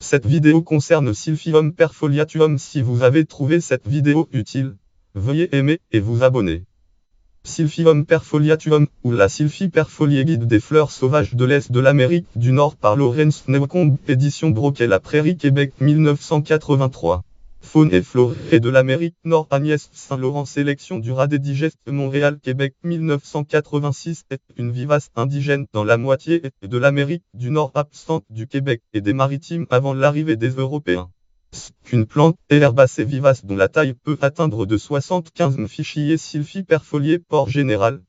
Cette vidéo concerne Silphium perfoliatum. Si vous avez trouvé cette vidéo utile, veuillez aimer et vous abonner. Silphium perfoliatum, ou la Sylphie perfoliée, guide des fleurs sauvages de l'Est de l'Amérique du Nord par Lawrence Newcomb, édition Broquet La Prairie, Québec 1983. Faune et flore de l'Amérique Nord, Agnès Saint-Laurent, sélection du Radet Digeste, Montréal, Québec 1986, est une vivace indigène dans la moitié de l'Amérique du Nord absente du Québec et des Maritimes avant l'arrivée des Européens. Une plante herbacée vivace dont la taille peut atteindre de 75 fichiers. Sylphie perfoliée, port général,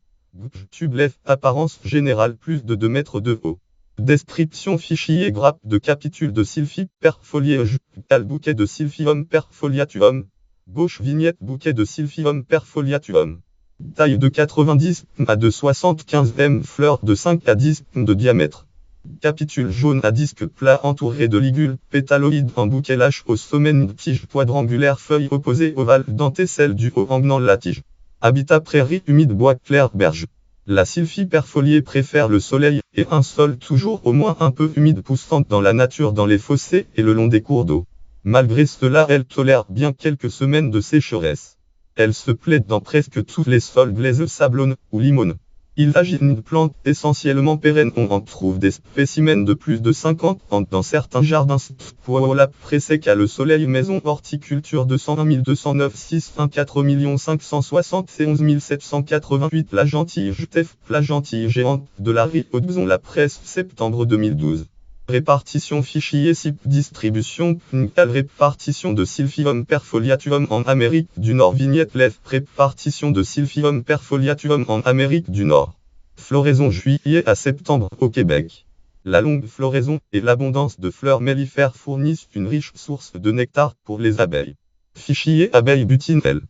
tube lèvre, apparence générale, plus de 2 mètres de haut. Description: fichier grappe de capitule de Sylphie perfoliée, bouquet de Silphium perfoliatum, gauche vignette bouquet de Silphium perfoliatum. Taille de 90 à de 75 m, fleurs de 5 à 10 de diamètre. Capitule jaune à disque plat entouré de ligules pétaloïdes en bouquet lâche au sommet, une tige quadrangulaire, feuilles opposées ovales, dentées, celle du haut engenant la tige. Habitat: prairies humides, bois clairs, berges. La Sylphie perfoliée préfère le soleil et un sol toujours au moins un peu humide, poussant dans la nature dans les fossés et le long des cours d'eau. Malgré cela, elle tolère bien quelques semaines de sécheresse. Elle se plaît dans presque tous les sols glaiseux, sablonneux ou limoneux. Il s'agit d'une plante essentiellement pérenne. On en trouve des spécimens de plus de 50 ans dans certains jardins. Poala pré-sec à le soleil, maison horticulture 201 209 614 571 788. La gentille Jutef, la gentille géante de la Rio-Douzon, la presse, septembre 2012. Répartition: fichier SIP, distribution PNCAL, répartition de Silphium perfoliatum en Amérique du Nord, vignette lèvre, répartition de Silphium perfoliatum en Amérique du Nord. Floraison juillet à septembre au Québec. La longue floraison et l'abondance de fleurs mellifères fournissent une riche source de nectar pour les abeilles. Fichier abeille butinelle.